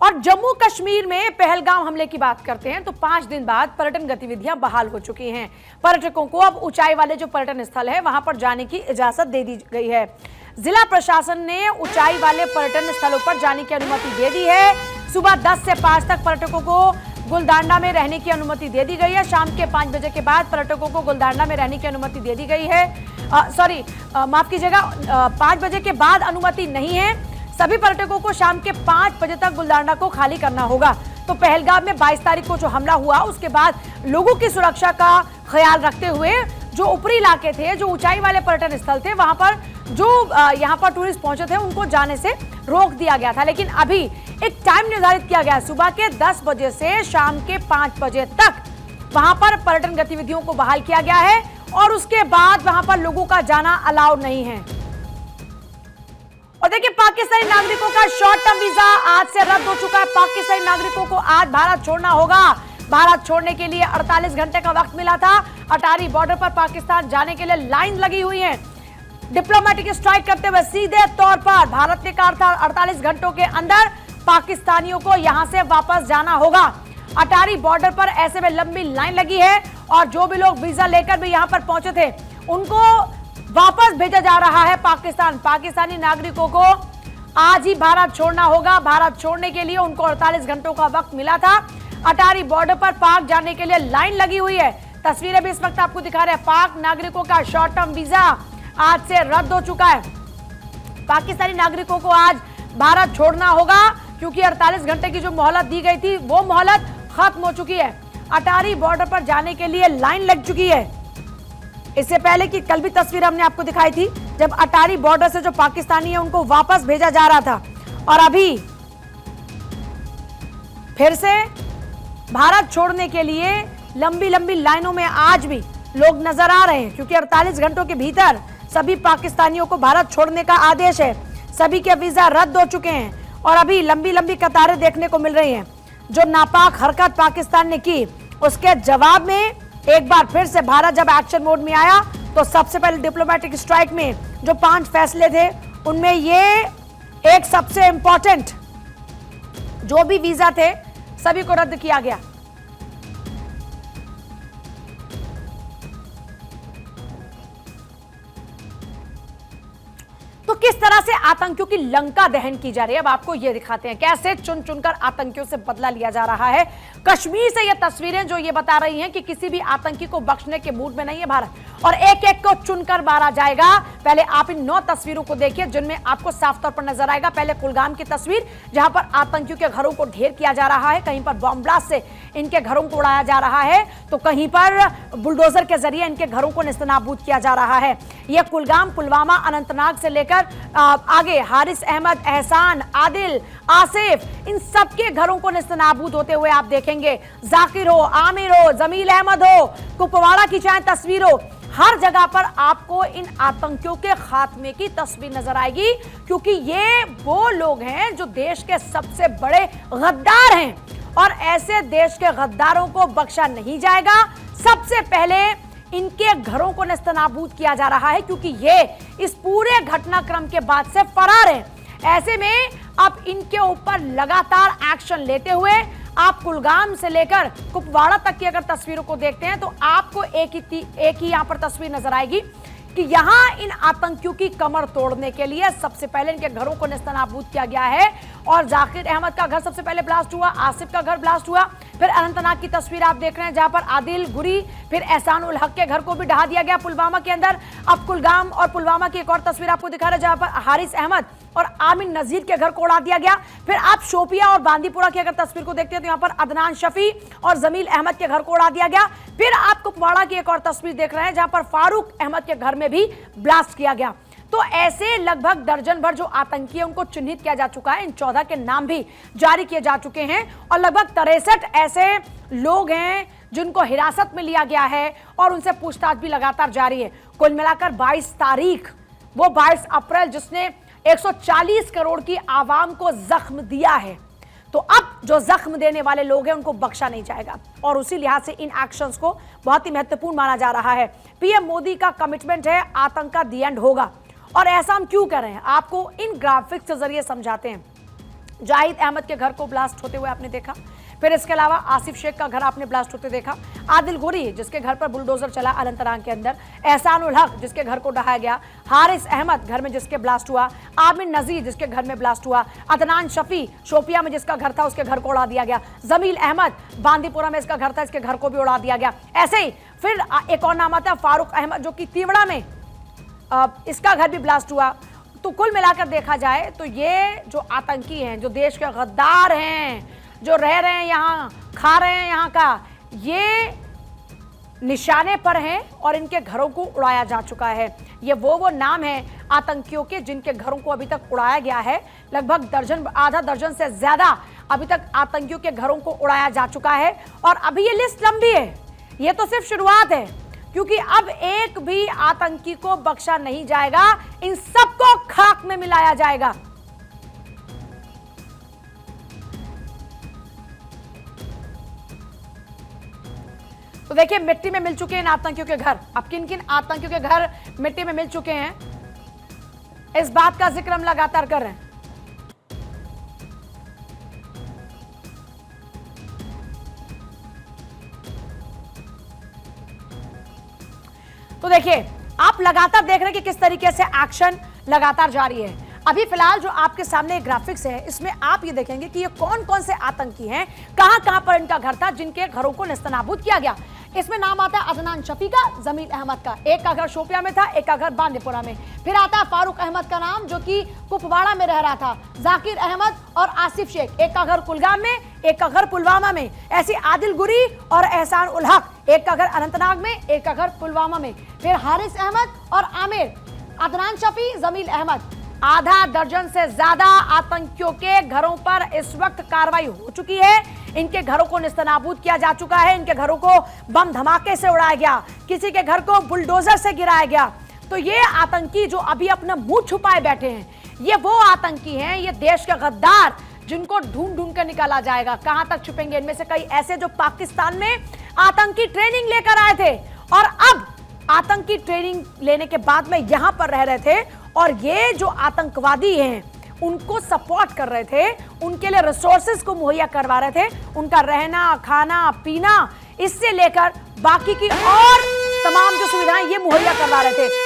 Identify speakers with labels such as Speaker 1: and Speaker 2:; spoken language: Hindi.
Speaker 1: और जम्मू कश्मीर में पहलगाम हमले की बात करते हैं तो 5 दिन बाद पर्यटन गतिविधियां बहाल हो चुकी हैं। पर्यटकों को अब ऊंचाई वाले जो पर्यटन स्थल है वहां पर जाने की इजाजत दे दी गई है। जिला प्रशासन ने ऊंचाई वाले पर्यटन स्थलों पर जाने की अनुमति दे दी है। सुबह 10 से 5 तक पर्यटकों को गुलदांडा में रहने की अनुमति दे दी गई है। शाम के 5 बजे के बाद पर्यटकों को गुलदांडा में रहने की अनुमति दे दी गई है। माफ कीजिएगा, 5 बजे के बाद अनुमति नहीं है। सभी पर्यटकों को शाम के 5 बजे तक गुलदांडा को खाली करना होगा। तो पहलगाम में 22 तारीख को जो हमला हुआ उसके बाद लोगों की सुरक्षा का ख्याल रखते हुए जो ऊपरी इलाके थे, जो ऊंचाई वाले पर्यटन स्थल थे, वहां पर जो यहाँ पर टूरिस्ट पहुंचे थे उनको जाने से रोक दिया गया था। लेकिन अभी एक टाइम निर्धारित किया गया, सुबह के 10 बजे से शाम के 5 बजे तक वहां पर पर्यटन गतिविधियों को बहाल किया गया है और उसके बाद वहां पर लोगों का जाना अलाउ नहीं है। और देखिए, पाकिस्तानी नागरिकों का शॉर्ट टर्म वीजा आज से रद्द हो चुका है। पाकिस्तानी नागरिकों को आज भारत छोड़ना होगा। भारत छोड़ने के लिए 48 घंटे का वक्त मिला था। अटारी बॉर्डर पर पाकिस्तान जाने के लिए लाइन लगी हुई है। डिप्लोमेटिक स्ट्राइक करते हुए सीधे तौर पर भारत ने कहा था 48 घंटों के अंदर पाकिस्तानियों को यहां से वापस जाना होगा। अटारी बॉर्डर पर ऐसे में लंबी लाइन लगी है और जो भी लोग वीजा लेकर भी यहां पर पहुंचे थे उनको वापस भेजा जा रहा है पाकिस्तान। पाकिस्तानी नागरिकों को आज ही भारत छोड़ना होगा। भारत छोड़ने के लिए उनको 48 घंटों का वक्त मिला था। अटारी बॉर्डर पर पाक जाने के लिए लाइन लगी हुई है। तस्वीरें भी इस वक्त आपको दिखा रहे हैं। पाक नागरिकों का शॉर्ट टर्म वीजा आज से रद्द हो चुका है। पाकिस्तानी नागरिकों को आज भारत छोड़ना होगा क्योंकि 48 घंटे की जो मोहलत दी गई थी वो मोहलत खत्म हो चुकी है। अटारी बॉर्डर पर जाने के लिए लाइन लग चुकी है। इससे पहले कि कल भी तस्वीर हमने आपको दिखाई थी जब अटारी बॉर्डर से जो पाकिस्तानी है उनको वापस भेजा जा रहा था और अभी फिर से भारत छोड़ने के लिए लंबी लंबी लाइनों में आज भी लोग नजर आ रहे हैं क्योंकि 48 घंटों के भीतर सभी पाकिस्तानियों को भारत छोड़ने का आदेश है। सभी के वीजा रद्द हो चुके हैं और अभी लंबी लंबी कतारें देखने को मिल रही हैं। जो नापाक हरकत पाकिस्तान ने की उसके जवाब में एक बार फिर से भारत जब एक्शन मोड में आया तो सबसे पहले डिप्लोमेटिक स्ट्राइक में जो 5 फैसले थे उनमें ये एक सबसे इंपॉर्टेंट, जो भी वीजा थे सभी को रद्द किया गया। तो किस तरह से आतंकियों की लंका दहन की जा रही है अब आपको यह दिखाते हैं, कैसे चुन चुनकर आतंकियों से बदला लिया जा रहा है। कश्मीर से ये तस्वीरें जो ये बता रही हैं कि किसी भी आतंकी को बख्शने के मूड में नहीं है भारत और एक एक को चुनकर मारा जाएगा। पहले आप इन 9 तस्वीरों को देखिए जिनमें आपको साफ तौर पर नजर आएगा। पहले कुलगाम की तस्वीर जहां पर आतंकियों के घरों को ढेर किया जा रहा है, कहीं पर बॉम्ब ब्लास्ट से इनके घरों को उड़ाया जा रहा है तो कहीं पर बुलडोजर के जरिए इनके घरों को नेस्तनाबूद किया जा रहा है। यह कुलगाम, पुलवामा, अनंतनाग से लेकर आगे हारिस अहमद, एहसान, आदिल, आसिफ, इन सबके घरों को नेस्तनाबूद होते हुए आप देखेंगे। जाकिर हो, आमिर हो, जमील अहमद हो, कुपवाड़ा की चाहे तस्वीर हो, हर जगह पर आपको इन आतंकियों के खात्मे की तस्वीर नजर आएगी क्योंकि ये वो लोग हैं जो देश के सबसे बड़े गद्दार हैं और ऐसे देश के गद्दारों को बख्शा नहीं जाएगा। सबसे पहले इनके घरों को नेस्तनाबूद किया जा रहा है क्योंकि ये इस पूरे घटनाक्रम के बाद से फरार हैं। ऐसे में अब इनके ऊपर लगातार एक्शन लेते हुए आप कुलगाम से लेकर कुपवाड़ा तक की अगर तस्वीरों को देखते हैं तो आपको एक ही यहां पर तस्वीर नजर आएगी कि यहां इन आतंकियों की कमर तोड़ने के लिए सबसे पहले इनके घरों को नेस्तनाबूद किया गया है। और जाकिर अहमद का घर सबसे पहले ब्लास्ट हुआ, आसिफ का घर ब्लास्ट हुआ, फिर अनंतनाग की तस्वीर आप देख रहे हैं जहां पर आदिल, गुरी, फिर एहसान उल हक के घर को भी ढहा दिया गया पुलवामा के अंदर। अब कुलगाम और पुलवामा की एक और तस्वीर आपको दिखा रहे हैं जहां पर हारिस अहमद और आमिर नजीर के घर को उड़ा दिया गया। फिर आप शोपिया और बांदीपुरा की अगर तस्वीर को देखते हैं तो यहाँ पर अदनान शफी और जमील अहमद के घर को उड़ा दिया गया। फिर आप कुपवाड़ा की एक और तस्वीर देख रहे हैं जहां पर फारूक अहमद के घर में भी ब्लास्ट किया गया। तो ऐसे लगभग दर्जन भर जो आतंकी है उनको चिन्हित किया जा चुका है। इन 14 के नाम भी जारी किए जा चुके हैं और लगभग 63 ऐसे लोग हैं जिनको हिरासत में लिया गया है और उनसे पूछताछ भी लगातार जारी है। कुल मिलाकर 22 तारीख, वो 22 अप्रैल जिसने 140 करोड़ की आवाम को जख्म दिया है, तो अब जो जख्म देने वाले लोग हैं उनको बख्शा नहीं जाएगा और उसी लिहाज से इन एक्शंस को बहुत ही महत्वपूर्ण माना जा रहा है। पीएम मोदी का कमिटमेंट है आतंक का दी एंड होगा और ऐसा हम क्यों कर रहे हैं आपको इन ग्राफिक्स के जरिए समझाते हैं। जाहिद अहमद के घर को ब्लास्ट होते हुए आपने देखा। फिर इसके अलावा आसिफ शेख का घर आपने ब्लास्ट होते देखा। आदिल गुरी जिसके घर पर बुलडोजर चला अनंतनाग के अंदर, एहसान उल हक जिसके घर को ढहाया गया, हारिस अहमद घर में जिसके ब्लास्ट हुआ, आमिर नजीर जिसके घर में ब्लास्ट हुआ, अदनान शफी शोपिया में जिसका घर था उसके घर को उड़ा दिया गया, जमील अहमद बांदीपुरा में इसका घर था, इसके घर को भी उड़ा दिया गया। ऐसे ही फिर एक और नाम आता है फारूक अहमद जो कि तीवड़ा में, इसका घर भी ब्लास्ट हुआ। तो कुल मिलाकर देखा जाए तो ये जो आतंकी हैं, जो देश के गद्दार हैं, जो रह रहे हैं यहाँ, खा रहे हैं यहाँ का, ये निशाने पर हैं और इनके घरों को उड़ाया जा चुका है। ये वो नाम है आतंकियों के जिनके घरों को अभी तक उड़ाया गया है। लगभग आधा दर्जन से ज्यादा अभी तक आतंकियों के घरों को उड़ाया जा चुका है और अभी ये लिस्ट लंबी है। ये तो सिर्फ शुरुआत है, क्योंकि अब एक भी आतंकी को बख्शा नहीं जाएगा, इन सबको खाक में मिलाया जाएगा। तो देखिए मिट्टी में मिल चुके हैं इन आतंकियों के घर। अब किन किन आतंकियों के घर मिट्टी में मिल चुके हैं, इस बात का जिक्र हम लगातार कर रहे हैं। तो देखिए आप लगातार देख रहे हैं कि किस तरीके से एक्शन लगातार जारी है। अभी फिलहाल जो आपके सामने ग्राफिक्स है, इसमें आप ये देखेंगे कि ये कौन कौन से आतंकी हैं, कहां कहां पर इनका घर था, जिनके घरों को नेस्तनाबूद किया गया। इसमें नाम आता है अदनान शफी का, जमील अहमद का, एक का घर शोपिया में था, एक का घर बांदीपुरा में। फिर आता है फारूक अहमद का नाम जो कि कुपवाड़ा में रह रहा था, जाकिर अहमद और आसिफ शेख, एक का घर कुलगाम में, एक का घर पुलवामा में। ऐसे आदिल गुरी और एहसान उल हक, एक का घर अनंतनाग में, एक का घर पुलवामा में। फिर हारिस अहमद और आमिर, अदनान शफी, जमील अहमद। आधा दर्जन से ज्यादा आतंकियों के घरों पर इस वक्त कार्रवाई हो चुकी है। इनके घरों को निस्तनाबूद किया जा चुका है, इनके घरों को बम धमाके से उड़ाया गया, किसी के घर को बुलडोजर से गिराया गया। तो ये आतंकी जो अभी अपना मुंह छुपाए बैठे हैं, ये वो आतंकी हैं, ये देश के गद्दार जिनको ढूंढ ढूंढ कर निकाला जाएगा। कहां तक छुपेंगे? इनमें से कई ऐसे जो पाकिस्तान में आतंकी ट्रेनिंग लेकर आए थे और अब आतंकी ट्रेनिंग लेने के बाद में यहां पर रह रहे थे और ये जो आतंकवादी हैं उनको सपोर्ट कर रहे थे, उनके लिए रिसोर्सेज को मुहैया करवा रहे थे, उनका रहना, खाना, पीना, इससे लेकर बाकी की और तमाम जो सुविधाएं ये मुहैया करवा रहे थे।